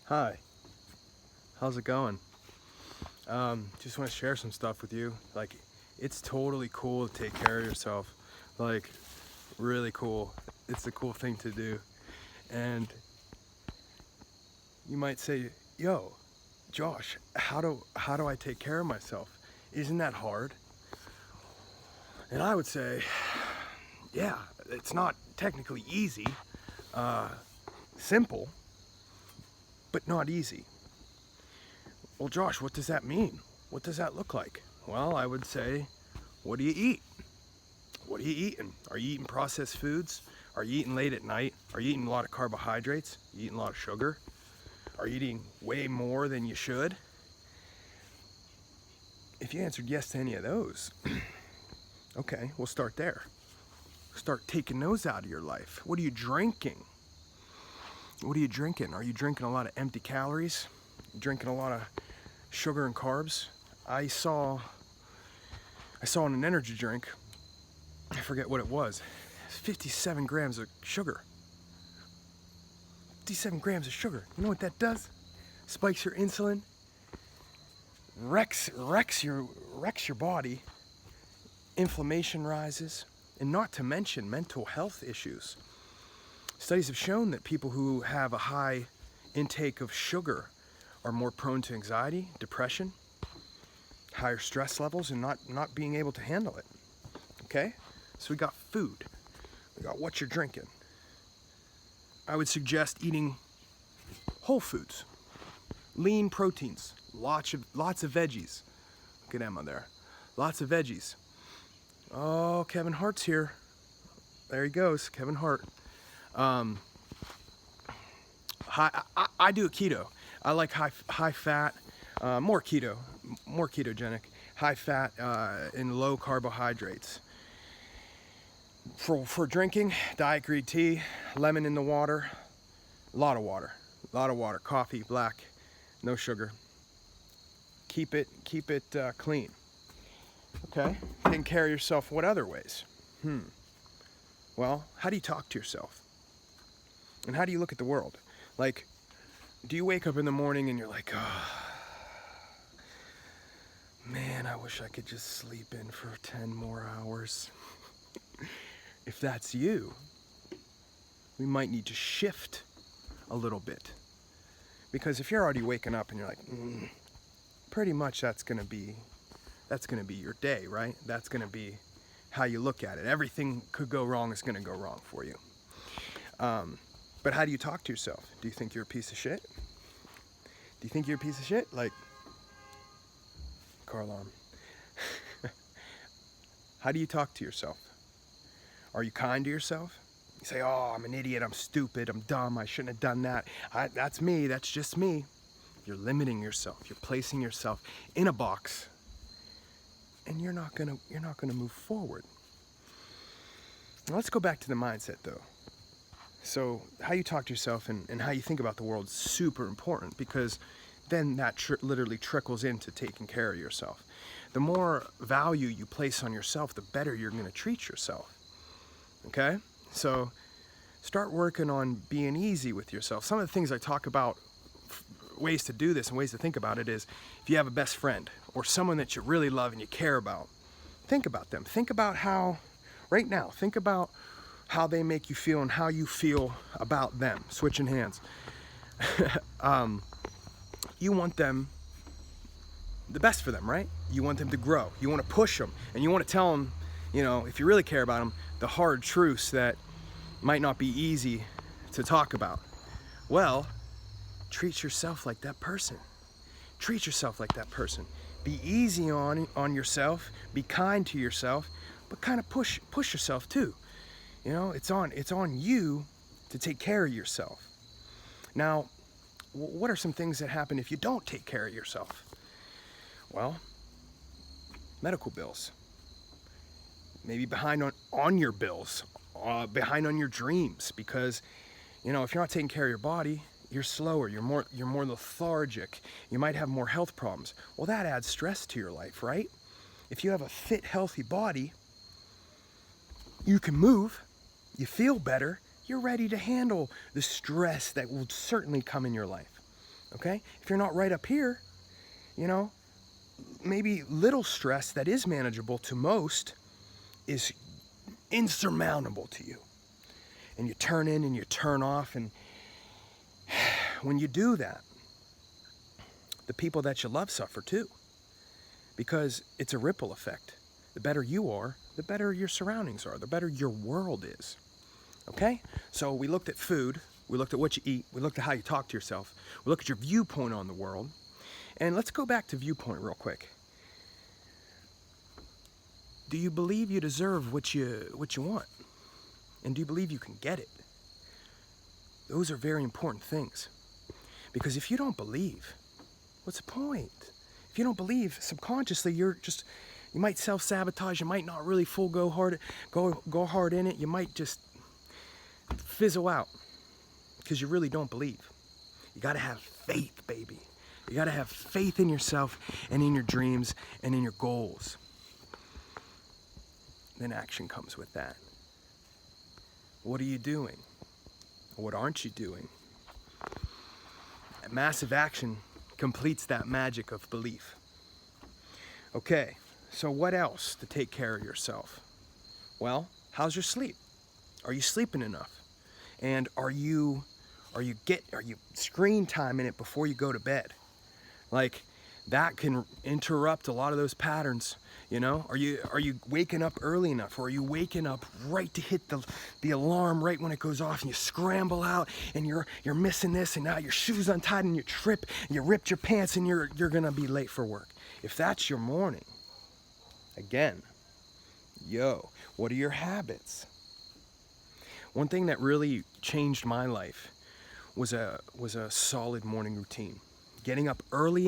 Hi, how's it going? Just want to share some stuff with you. Like, it's totally cool to take care of yourself. Like, really cool. It's a cool thing to do. And you might say, yo, Josh, how do I take care of myself? Isn't that hard? And I would say, yeah, it's not technically easy, simple, but not easy. Well, Josh, what does that mean? What does that look like? Well, I would say, what do you eat? What are you eating? Are you eating processed foods? Are you eating late at night? Are you eating a lot of carbohydrates? Are you eating a lot of sugar? Are you eating way more than you should? If you answered yes to any of those, okay, we'll start there. Start taking those out of your life. What are you drinking? What are you drinking? Are you drinking a lot of empty calories? You drinking a lot of sugar and carbs? I saw in an energy drink, I forget what it was, 57 grams of sugar. 57 grams of sugar. You know what that does? Spikes your insulin, wrecks your body, inflammation rises, and not to mention mental health issues. Studies have shown that people who have a high intake of sugar are more prone to anxiety, depression, higher stress levels, and not being able to handle it. Okay? So we got food. We got what you're drinking. I would suggest eating whole foods, lean proteins, lots of veggies. Look at Emma there. Lots of veggies. Oh, Kevin Hart's here. There he goes, Kevin Hart. I do a keto. I like high fat, more ketogenic, high fat and low carbohydrates. For drinking, diet green tea, lemon in the water, a lot of water, coffee, black, no sugar. Keep it clean. Okay, taking care of yourself. What other ways? Well, how do you talk to yourself? And how do you look at the world? Like, do you wake up in the morning and you're like, oh, man, I wish I could just sleep in for 10 more hours? If that's you, we might need to shift a little bit. Because if you're already waking up and you're like, pretty much that's gonna be your day, right? That's gonna be how you look at it. Everything could go wrong is gonna go wrong for you. But how do you talk to yourself? Do you think you're a piece of shit? Do you think you're a piece of shit? Like, car alarm. How do you talk to yourself? Are you kind to yourself? You say, oh, I'm an idiot, I'm stupid, I'm dumb, I shouldn't have done that. That's me, that's just me. You're limiting yourself. You're placing yourself in a box, and you're not gonna move forward. Now let's go back to the mindset though. So how you talk to yourself and how you think about the world is super important, because then that literally trickles into taking care of yourself. The more value you place on yourself, the better you're gonna treat yourself. Okay? So start working on being easy with yourself. Some of the things I talk about, ways to do this and ways to think about it, is if you have a best friend or someone that you really love and you care about, think about them. Think about how, right now, think about how they make you feel and how you feel about them. Switching hands. You want them, the best for them, right? You want them to grow. You want to push them, and you want to tell them, if you really care about them, the hard truths that might not be easy to talk about. Well, treat yourself like that person. Treat yourself like that person. Be easy on yourself. Be kind to yourself, but kind of push yourself too. It's on you to take care of yourself. Now, what are some things that happen if you don't take care of yourself? Well, medical bills. Maybe behind on your bills, behind on your dreams, because if you're not taking care of your body, you're slower, you're more lethargic, you might have more health problems. Well, that adds stress to your life, right? If you have a fit, healthy body, you can move, you feel better, you're ready to handle the stress that will certainly come in your life. okay? If you're not right up here, you know, maybe little stress that is manageable to most is insurmountable to you. And you turn in and you turn off, and when you do that, the people that you love suffer too, because it's a ripple effect. The better you are, the better your surroundings are, the better your world is. Okay? So we looked at food, we looked at what you eat, we looked at how you talk to yourself, we looked at your viewpoint on the world, and let's go back to viewpoint real quick. Do you believe you deserve what you want? And do you believe you can get it? Those are very important things. Because if you don't believe, what's the point? If you don't believe, subconsciously you might self-sabotage, you might not really go hard in it, you might just fizzle out because you really don't believe. You gotta have faith, baby. You gotta have faith in yourself and in your dreams and in your goals. Then action comes with that. What are you doing? What aren't you doing? Massive action completes that magic of belief. Okay, so what else to take care of yourself? Well, how's your sleep? Are you sleeping enough? And are you screen timing it before you go to bed? Like, that can interrupt a lot of those patterns, you know? Are you waking up early enough, or are you waking up right to hit the alarm right when it goes off, and you scramble out and you're missing this, and now your shoe's untied and you trip and you ripped your pants and you're gonna be late for work? If that's your morning, again, what are your habits? One thing that really changed my life was a solid morning routine. Getting up early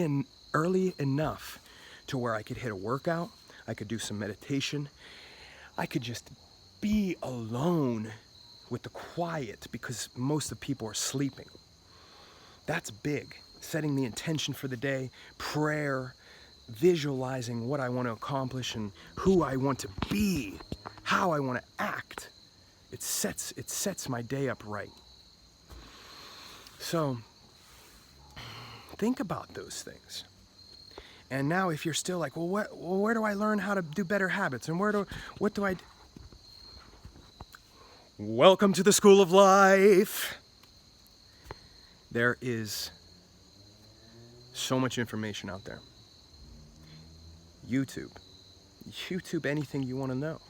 enough to where I could hit a workout, I could do some meditation, I could just be alone with the quiet because most of the people are sleeping. That's big. Setting the intention for the day, prayer, visualizing what I want to accomplish and who I want to be, how I want to act. It sets my day up right. So think about those things. And now if you're still like, well, where do I learn how to do better habits? And what do I do? Welcome to the School of Life. There is so much information out there. YouTube, anything you want to know,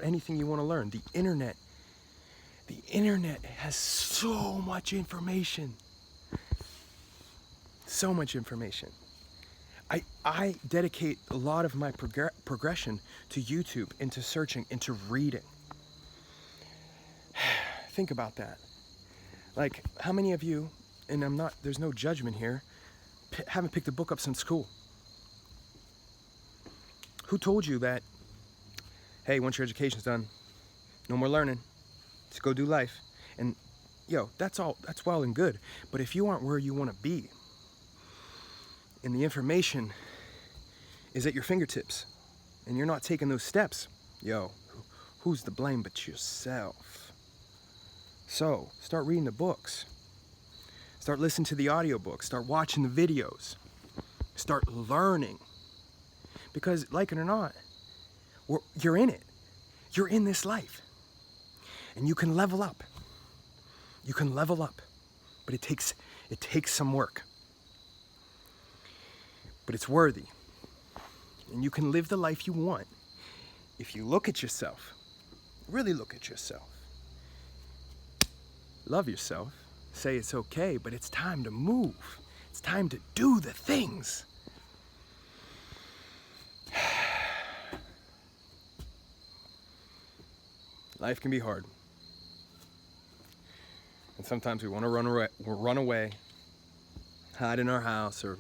anything you want to learn. The internet has so much information. So much information. I dedicate a lot of my progression to YouTube, into searching, into reading. Think about that. Like, how many of you, and there's no judgment here, haven't picked a book up since school? Who told you that, hey, once your education's done, no more learning, just go do life? And that's well and good, but if you aren't where you want to be, and the information is at your fingertips, and you're not taking those steps, who's to blame but yourself? So, start reading the books. Start listening to the audiobooks. Start watching the videos. Start learning. Because, like it or not, you're in it. You're in this life. And you can level up. You can level up. But it takes some work. But it's worthy. And you can live the life you want if you look at yourself. Really look at yourself. Love yourself. Say it's okay, but it's time to move. It's time to do the things. Life can be hard. And sometimes we want to run away, hide in our house or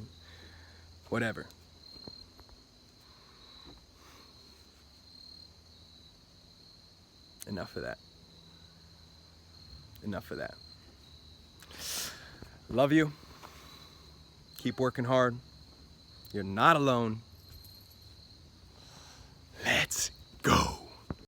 whatever. Enough of that. Enough of that. Love you. Keep working hard. You're not alone.